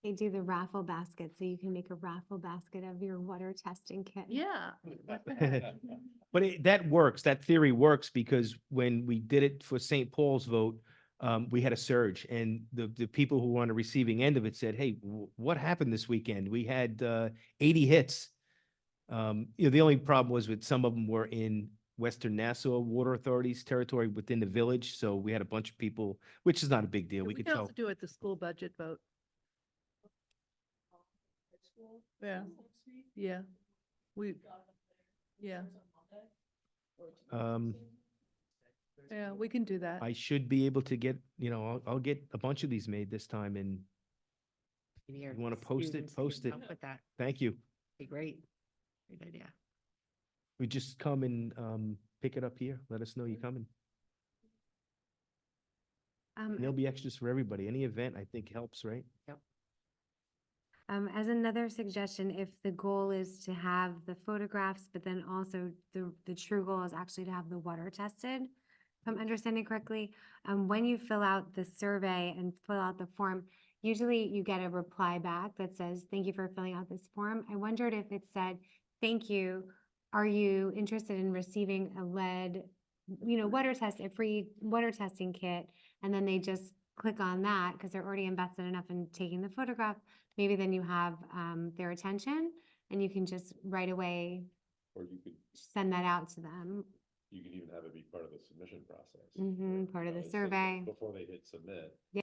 They do the raffle basket, so you can make a raffle basket of your water testing kit. yeah. But that works. That theory works because when we did it for St. Paul's vote, we had a surge, and the people who were on the receiving end of it said, "Hey, what happened this weekend? We had 80 hits." The only problem was with some of them were in Western Nassau Water Authority's territory within the village, so we had a bunch of people, which is not a big deal. We We could can tell. also do it the school budget vote. Yeah, yeah, we, yeah, Um, yeah, we can do that. I should be able to get, I'll get a bunch of these made this time, and Maybe our you want to post it, students can post it. help with that. Thank you. Be great. Great idea. We just come and pick it up here. Let us know you're coming. And there'll be extras for everybody. Any event, I think, helps, right? As another suggestion, if the goal is to have the photographs, but then also the true goal is actually to have the water tested, if I'm understanding correctly, when you fill out the survey and fill out the form, usually you get a reply back that says, "Thank you for filling out this form." I wondered if it said, "Thank you. Are you interested in receiving a lead, a free water testing kit?" And then they just click on that because they're already invested enough in taking the photograph. Maybe then you have their attention and you can just right away Or you could, send that out to them. you could even have it be part of the submission process. Part of the So survey. Before they hit submit. Yeah.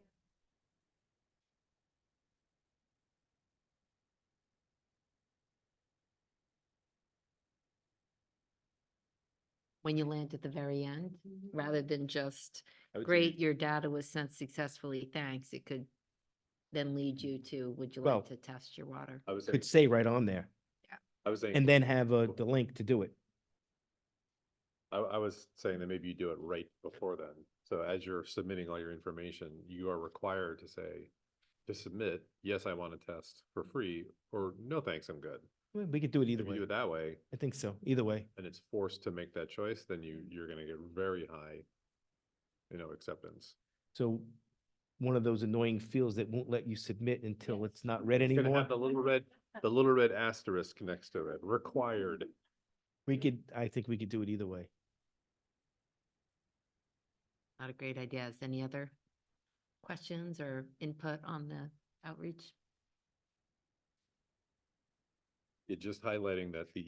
When you land at the very end, rather than just, I would say great, your data was sent successfully, thanks, it could then lead you to, would you Well, like to test your water? I was saying, Could say right on there, I was saying. and then have the link to do it. I was saying that maybe you do it right before then. So as you're submitting all your information, you are required to say, to submit, yes, I want to test for free, or no, thanks, I'm good. Well, we could do it either If you way. do it that way, I think so. Either way. and it's forced to make that choice, then you're gonna get very high, acceptance. So one of those annoying fields that won't let you submit until it's not read It's gonna anymore. have the little red asterisk next to it, required. I think we could do it either way. Not a great idea. Is any other questions or input on the outreach? It just highlighting that the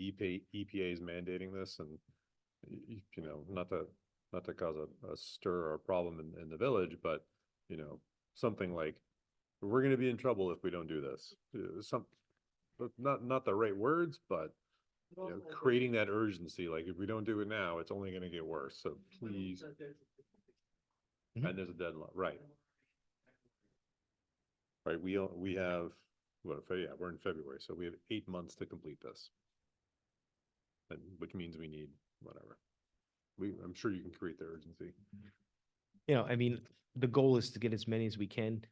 EPA is mandating this, and not to cause a stir or a problem in the village, but something like, we're going to be in trouble if we don't do this. Not the right words, but creating that urgency. Like, if we don't do it now, it's only going to get worse. So please. Mhm. And there's a deadline, right? Right. We have. Well, we're in February, so we have 8 months to complete this. And which means we need whatever. I'm sure you can create the urgency. I mean, the goal is to get as many as we can.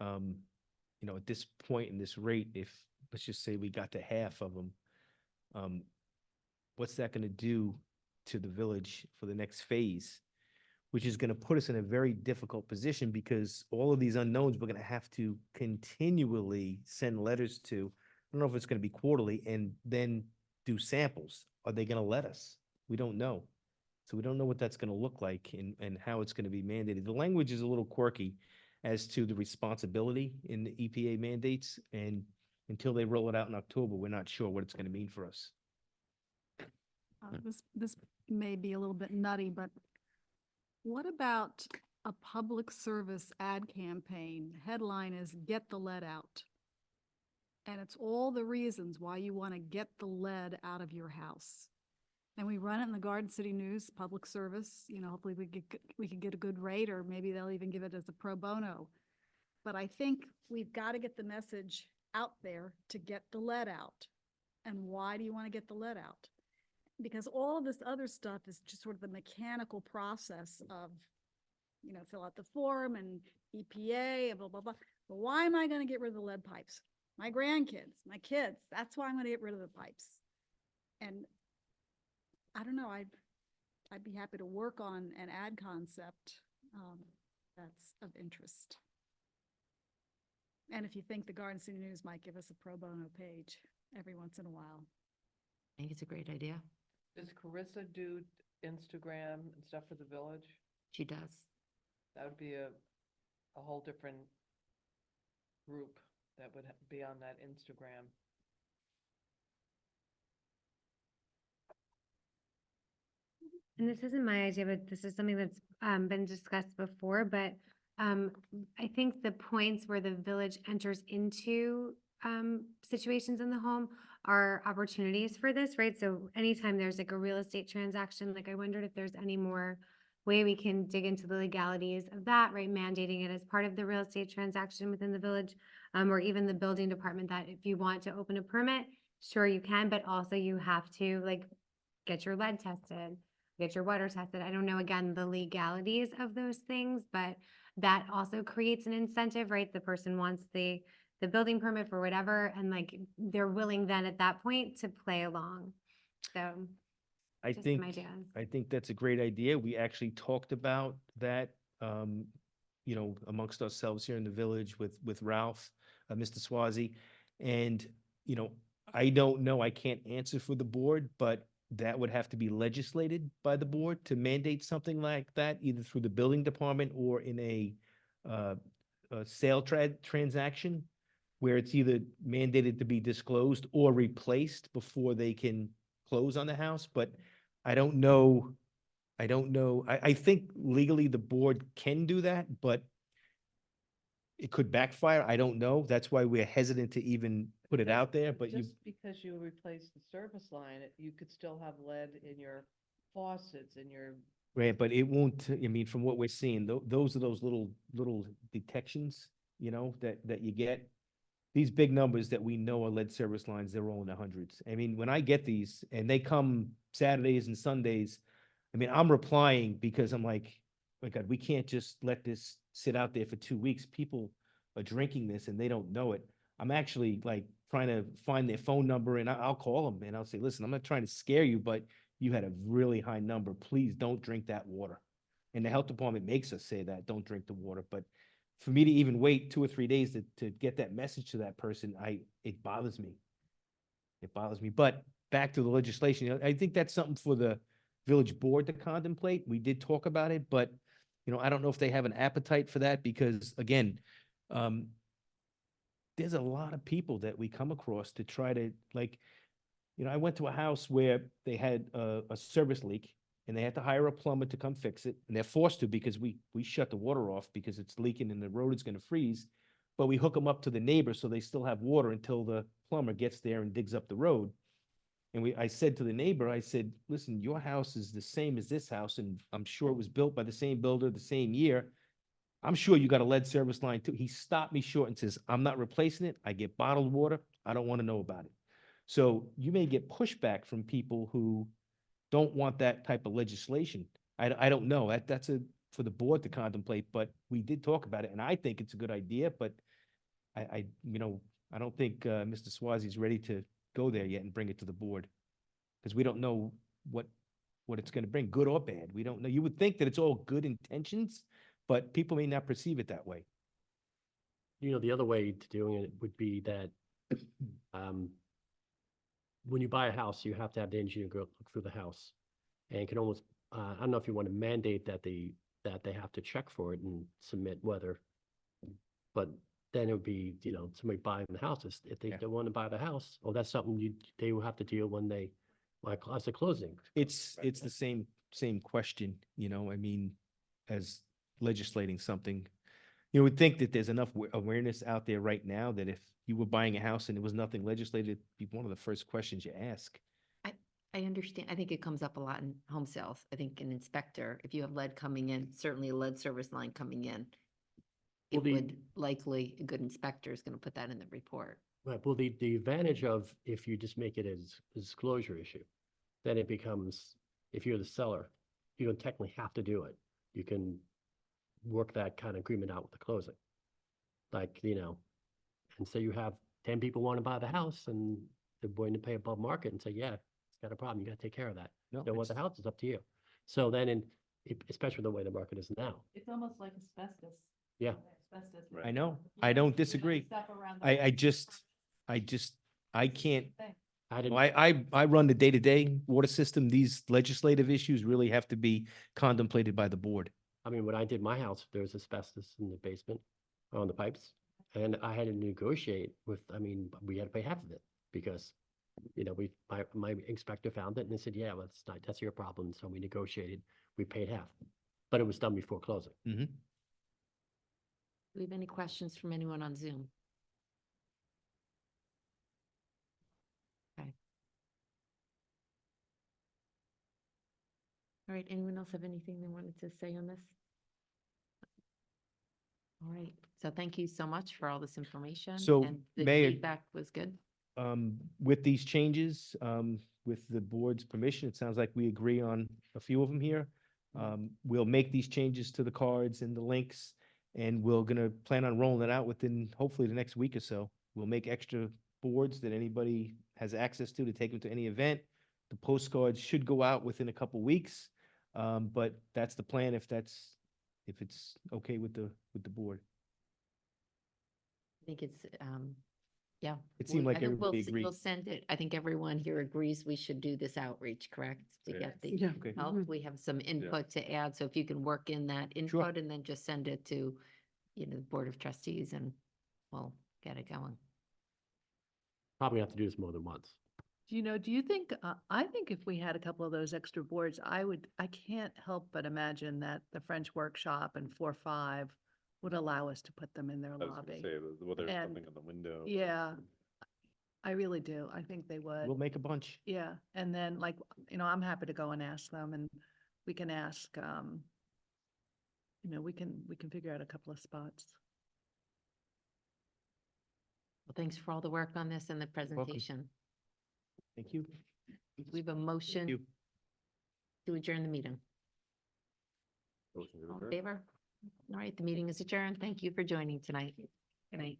At this point in this rate, if, let's just say we got to half of them, what's that gonna do to the village for the next phase? Which is gonna put us in a very difficult position because all of these unknowns, we're gonna have to continually send letters to. I don't know if it's gonna be quarterly and then do samples. Are they gonna let us? We don't know. So we don't know what that's gonna look like and how it's gonna be mandated. The language is a little quirky as to the responsibility in the EPA mandates, and until they roll it out in October, we're not sure what it's gonna mean for us. This may be a little bit nutty, but what about a public service ad campaign? Headline is "Get the Lead Out." And it's all the reasons why you want to get the lead out of your house. And we run it in the Garden City News, public service, hopefully we could get a good rate, or maybe they'll even give it as a pro bono. But I think we've got to get the message out there to get the lead out. And why do you want to get the lead out? Because all of this other stuff is just sort of the mechanical process of, fill out the form and EPA and blah, blah, blah. But why am I going to get rid of the lead pipes? My grandkids, my kids, that's why I'm going to get rid of the pipes. And I don't know, I'd be happy to work on an ad concept that's of interest. And if you think the Garden City News might give us a pro bono page every once in a while. I think it's a great idea. Does Carissa do Instagram and stuff for the village? She does. That would be a whole different group that would be on that Instagram. And this isn't my idea, but this is something that's been discussed before, but I think the points where the village enters into situations in the home are opportunities for this, right? So anytime there's like a real estate transaction, like I wondered if there's any more way we can dig into the legalities of that, right? Mandating it as part of the real estate transaction within the village, or even the building department, that if you want to open a permit, sure you can, but also you have to like get your lead tested, get your water tested. I don't know, again, the legalities of those things, but that also creates an incentive, right? The person wants the building permit for whatever, and like, they're willing then at that point to play along. So, I just think, my ideas. I think that's a great idea. We actually talked about that, you know, amongst ourselves here in the village with Ralph, Mr. Swazi. And, you know, I don't know, I can't answer for the board, but that would have to be legislated by the board to mandate something like that, either through the building department or in a sale transaction, where it's either mandated to be disclosed or replaced before they can close on the house. But I don't know. I think legally the board can do that, but it could backfire. I don't know. That's why we're hesitant to even put it out there, but you, Just because you replace the service line, you could still have lead in your faucets and your, right, but it won't, I mean, from what we're seeing, those are those little detections, you know, that you get. These big numbers that we know are lead service lines, they're all in the hundreds. I mean, when I get these and they come Saturdays and Sundays, I mean, I'm replying because I'm like, my God, we can't just let this sit out there for 2 weeks. People are drinking this and they don't know it. I'm actually like trying to find their phone number, and I'll call them and I'll say, listen, I'm not trying to scare you, but you had a really high number. Please don't drink that water. And the health department makes us say that, don't drink the water. But for me to even wait 2 or 3 days to get that message to that person, it bothers me. It bothers me. But back to the legislation, you know, I think that's something for the village board to contemplate. We did talk about it, but, you know, I don't know if they have an appetite for that because, again, there's a lot of people that we come across to try to, like, you know, I went to a house where they had a service leak and they had to hire a plumber to come fix it. And they're forced to because we shut the water off because it's leaking and the road is going to freeze. But we hook them up to the neighbor so they still have water until the plumber gets there and digs up the road. And I said to the neighbor, I said, listen, your house is the same as this house, and I'm sure it was built by the same builder the same year. I'm sure you got a lead service line too. He stopped me short and says, I'm not replacing it. I get bottled water. I don't want to know about it. So you may get pushback from people who don't want that type of legislation. I don't know. That's for the board to contemplate, but we did talk about it, and I think it's a good idea, but you know, I don't think Mr. Swazi is ready to go there yet and bring it to the board. Because we don't know what it's going to bring, good or bad. We don't know. You would think that it's all good intentions, but people may not perceive it that way. You know, the other way to doing it would be that when you buy a house, you have to have the engineer go look through the house. And can almost, I don't know if you want to mandate that they have to check for it and submit whether, but then it would be, you know, somebody buying the house, if they Yeah. don't want to buy the house, oh, that's something they will have to deal when they, like, as a closing. It's the same question, you know, I mean, as legislating something. You would think that there's enough awareness out there right now that if you were buying a house and there was nothing legislated, it'd be one of the first questions you ask. I understand. I think it comes up a lot in home sales. I think an inspector, if you have lead coming in, certainly a lead service line coming in, Well, it would likely, a good inspector is going to put that in the report. Right, well, the advantage of if you just make it as a disclosure issue, then it becomes, if you're the seller, you don't technically have to do it. You can work that kind of agreement out with the closing. Like, you know, and so you have 10 people want to buy the house and they're willing to pay above market and say, yeah, it's got a problem, you got to take care of that. No, Don't want the house, it's up to you. So then, especially the way the market is now. It's almost like asbestos. Yeah. Asbestos. I know, I don't disagree. I can't, I didn't, I run the day-to-day water system. These legislative issues really have to be contemplated by the board. I mean, when I did my house, there was asbestos in the basement on the pipes. And I had to negotiate with, I mean, we had to pay half of it because, you know, my inspector found it and they said, yeah, well, that's your problem. So we negotiated, we paid half, but it was done before closing. Mhm. Do we have any questions from anyone on Zoom? Okay. All right, anyone else have anything they wanted to say on this? All right, so thank you so much for all this information. So, And the Mayor- feedback was good. With these changes, with the board's permission, it sounds like we agree on a few of them here. We'll make these changes to the cards and the links, and we're gonna plan on rolling it out within hopefully the next week or so. We'll make extra boards that anybody has access to take them to any event. The postcards should go out within a couple weeks, but that's the plan if it's okay with the board. I think it's, yeah. It seemed I like think we'll everybody s- agreed. We'll send it. I think everyone here agrees we should do this outreach, correct? To Yeah. get the Yeah. Okay. help. We have some input to add, so if you can work in that input and then just send it to, you know, the Board of Trustees and we'll get it going. Probably have to do this more than once. Do you think, I think if we had a couple of those extra boards, I can't help but imagine that the French workshop and 4-5 would allow us to put them in their I was gonna lobby. say, whether it's And- something on the window. Yeah, I really do. I think they would. We'll make a bunch. Yeah, and then like, I'm happy to go and ask them and we can ask, we can figure out a couple of spots. Well, thanks for all the work on this and the presentation. Thank you. We have a Thank motion you. to adjourn the meeting. Motion to All in adjourn. favor? All right, the meeting is adjourned. Thank you for joining tonight. Good night.